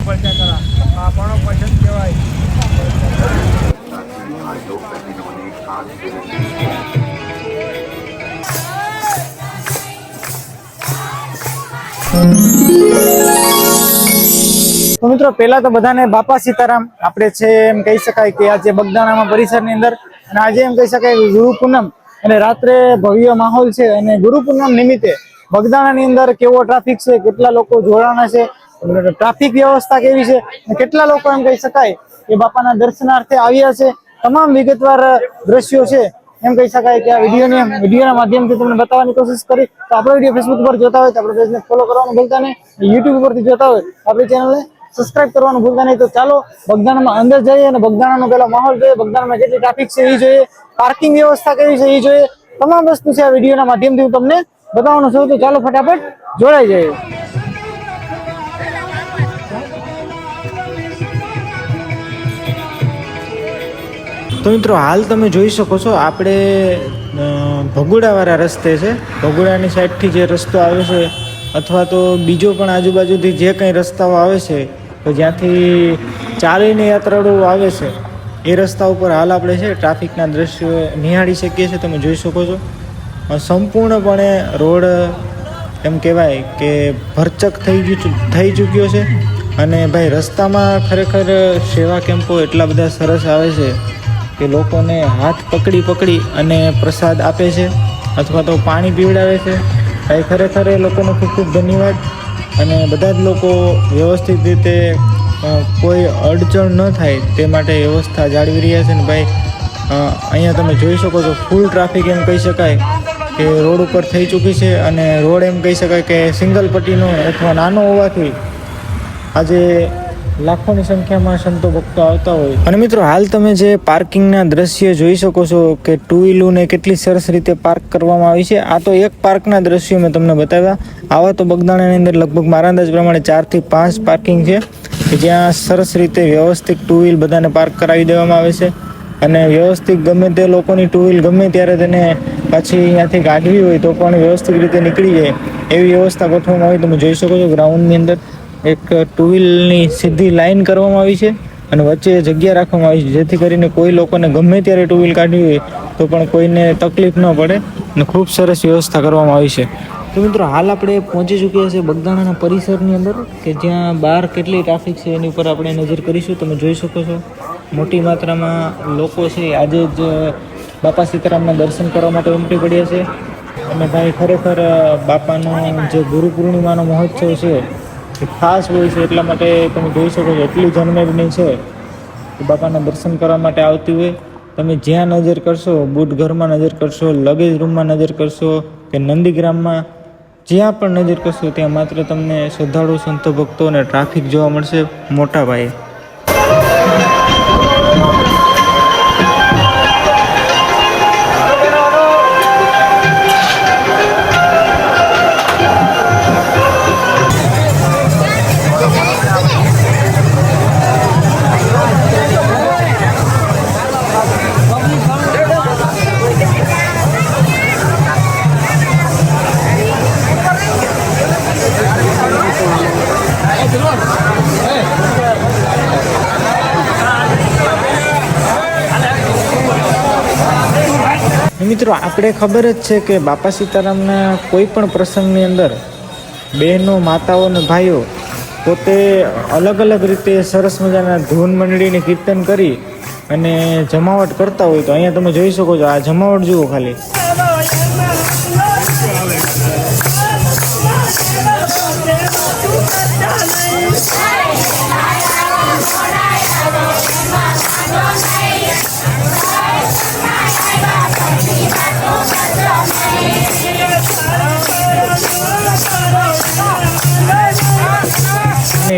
પડશે ખરા આપણો પસંદ કહેવાય. તો મિત્રો પહેલા તો બધાને બાપા સીતારામ. આપણે છે એમ કહી શકાય કે આજે બગદાણામાં પરિસરની અંદર અને આજે એમ કહી શકાય ગુરુ પૂનમ અને રાત્રે ભવ્ય માહોલ છે. અને ગુરુ પૂનમ નિમિત્તે બગદાણાની અંદર કેવો ટ્રાફિક છે, કેટલા લોકો જોડાણા છે, ટ્રાફિક વ્યવસ્થા કેવી છે, કેટલા લોકો એમ કહી શકાય કે બાપાના દર્શનાર્થે આવ્યા છે, તમામ વિગતવાર દ્રશ્યો છે એમ કહી શકાય કે આ વિડીયોના માધ્યમથી તમને બતાવવાની કોશિશ કરી. તો આપણો વિડીયો ફેસબુક પર જોતા હોય તો આપણે પેજને ફોલો કરવાનું ભૂલતા નહીં, યુટ્યુબ પરથી જોતા હોય તો આપણી ચેનલને સબસ્ક્રાઇબ કરવાનું ભૂલતા નહીં. તો ચાલો બગદાણામાં અંદર જઈએ અને બગદાણાનો પેલો માહોલ જોઈએ, બગદાણામાં કેટલી ટ્રાફિક છે એ જોઈએ, પાર્કિંગ વ્યવસ્થા કેવી છે એ જોઈએ, તમામ વસ્તુ છે આ વિડીયોના માધ્યમથી હું તમને બતાવવાનું છું. તો ચાલો ફટાફટ જોડાઈ જઈએ. તો મિત્રો હાલ તમે જોઈ શકો છો આપણે ભગોડાવાળા રસ્તે છે. ભગોડાની સાઈડથી જે રસ્તો આવે છે અથવા તો બીજો પણ આજુબાજુથી જે કંઈ રસ્તાઓ આવે છે તો જ્યાંથી ચાલીને યાત્રાળુઓ આવે છે એ રસ્તા ઉપર હાલ આપણે છે ટ્રાફિકના દ્રશ્યો નિહાળી શકીએ છીએ. તમે જોઈ શકો છો સંપૂર્ણપણે રોડ એમ કહેવાય કે ભરચક થઈ ચૂક્યો છે. અને ભાઈ રસ્તામાં ખરેખર સેવા કેમ્પો એટલા બધા સરસ આવે છે કે લોકોને હાથ પકડી અને પ્રસાદ આપે છે અથવા તો પાણી પીવડાવે છે. ભાઈ ખરેખર એ લોકોનો ખૂબ ખૂબ ધન્યવાદ. અને બધા જ લોકો વ્યવસ્થિત રીતે કોઈ અડચણ ન થાય તે માટે વ્યવસ્થા જાળવી રહ્યા છે. ને ભાઈ અહીંયા તમે જોઈ શકો છો ફૂલ ટ્રાફિક એમ કહી શકાય કે રોડ ઉપર થઈ ચૂકી છે. અને રોડ એમ કહી શકાય કે સિંગલ પટ્ટીનો અથવા નાનો હોવાથી આજે લાખોની સંખ્યામાં સંતો ભક્તો આવતા હોય. અને મિત્રો હાલ તમે જે પાર્કિંગના દ્રશ્ય જોઈ શકો છો કે ટુ વ્હીલરને કેટલી સરસ રીતે પાર્ક કરવામાં આવી છે. આ તો એક પાર્કના દ્રશ્યો મેં તમને બતાવ્યા. આવા તો બગદાણાની અંદર લગભગ મારા અંદાજ પ્રમાણે 4 થી 5 પાર્કિંગ છે કે જ્યાં સરસ રીતે વ્યવસ્થિત ટુ વ્હીલ બધાને પાર્ક કરાવી દેવામાં આવે છે. અને વ્યવસ્થિત ગમે તે લોકોની ટુ વ્હીલ ગમે ત્યારે તેને પાછી અહીંયાથી કાઢવી હોય તો પણ વ્યવસ્થિત રીતે નીકળી જાય એવી વ્યવસ્થા ગોઠવવામાં આવી. તમે જોઈ શકો છો ગ્રાઉન્ડની અંદર એક ટુ વ્હીલની સીધી લાઈન કરવામાં આવી છે અને વચ્ચે જગ્યા રાખવામાં આવી છે જેથી કરીને કોઈ લોકોને ગમે ત્યારે ટુ વ્હીલ કાઢવી હોય તો પણ કોઈને તકલીફ ન પડે. અને ખૂબ સરસ વ્યવસ્થા કરવામાં આવી છે. તો મિત્રો હાલ આપણે પહોંચી ચૂક્યા છીએ બગદાણાના પરિસરની અંદર કે જ્યાં બહાર કેટલી ટ્રાફિક છે એની ઉપર આપણે નજર કરીશું. તમે જોઈ શકો છો મોટી માત્રામાં લોકો છે આજે જ બાપા સીતારામના દર્શન કરવા માટે ઉમટી પડ્યા છે. અને ભાઈ ખરેખર બાપાનો જે ગુરુ પૂર્ણિમાનો મહોત્સવ છે એ ખાસ હોય છે એટલા માટે તમે જોઈ શકો છો એટલી જનમેદની છે કે બાપાના દર્શન કરવા માટે આવતી હોય. તમે જ્યાં નજર કરશો, બુટ ઘરમાં નજર કરશો, લગેજ રૂમમાં નજર કરશો કે નંદીગ્રામમાં જ્યાં પણ નજર કરશો ત્યાં માત્ર તમને શ્રદ્ધાળુ સંતો ભક્તો અને ટ્રાફિક જોવા મળશે મોટા પાયે. મિત્રો આપણે ખબર જ છે કે બાપા સીતારામના કોઈ પણ પ્રસંગની અંદર બહેનો, માતાઓ અને ભાઈઓ પોતે અલગ અલગ રીતે સરસ મજાના ધૂન મંડળીને કીર્તન કરી અને જમાવટ કરતા હોય. તો અહીંયા તમે જોઈ શકો છો આ જમાવટ જુઓ ખાલી.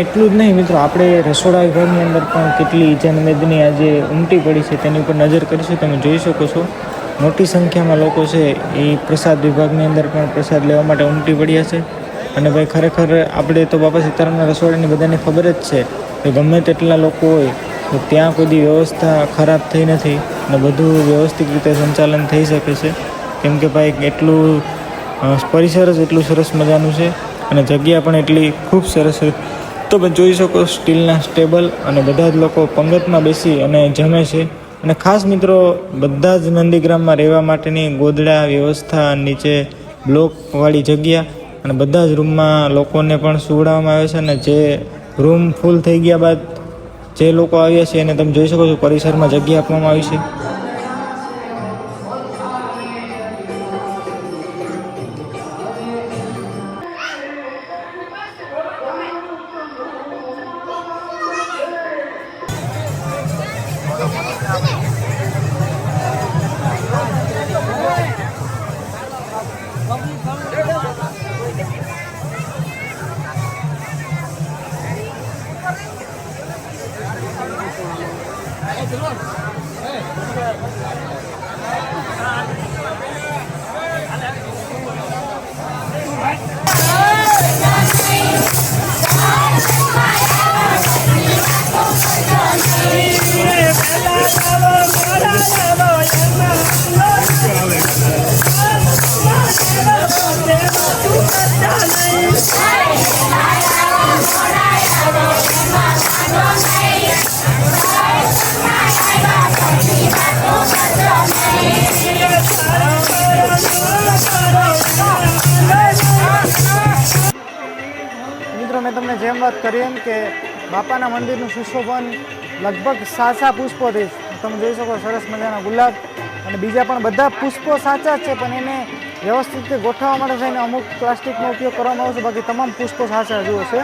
એટલું જ નહીં મિત્રો, આપણે રસોડા વિભાગની અંદર પણ કેટલી જનમેદની આજે ઉમટી પડી છે તેની ઉપર નજર કરીશું. તમે જોઈ શકો છો મોટી સંખ્યામાં લોકો છે એ પ્રસાદ વિભાગની અંદર પણ પ્રસાદ લેવા માટે ઉમટી પડ્યા છે. અને ભાઈ ખરેખર આપણે તો બાપા સીતારામના રસોડાની બધાને ખબર જ છે કે ગમે તેટલા લોકો હોય તો ત્યાં કોઈ વ્યવસ્થા ખરાબ થઈ નથી અને બધું વ્યવસ્થિત રીતે સંચાલન થઈ શકે છે. કેમ કે ભાઈ એટલું પરિસર જ એટલું સરસ મજાનું છે અને જગ્યા પણ એટલી ખૂબ સરસ તમે જોઈ શકો સ્ટીલના સ્ટેબલ અને બધા જ લોકો પંગતમાં બેસી અને જમે છે. અને ખાસ મિત્રો બધા જ નંદીગ્રામમાં રહેવા માટેની ગોદડા વ્યવસ્થા, નીચે બ્લોકવાળી જગ્યા અને બધા જ રૂમમાં લોકોને પણ સુવડાવવામાં આવે છે. અને જે રૂમ ફૂલ થઈ ગયા બાદ જે લોકો આવ્યા છે એને તમે જોઈ શકો છો પરિસરમાં જગ્યા આપવામાં આવી છે. મિત્રો મેં તમને જેમ વાત કરી એમ કે બાપાના મંદિરનું સુશોભન લગભગ 7 પુષ્પોથી તમે જોઈ શકો સરસ મજાના ગુલાબ અને બીજા પણ બધા પુષ્પો સાચા જ છે, પણ એને વ્યવસ્થિત રીતે ગોઠવવા માટે થઈને અમુક પ્લાસ્ટિકનો ઉપયોગ કરવામાં આવશે, બાકી તમામ પુષ્પો સાચા જુઓ છે.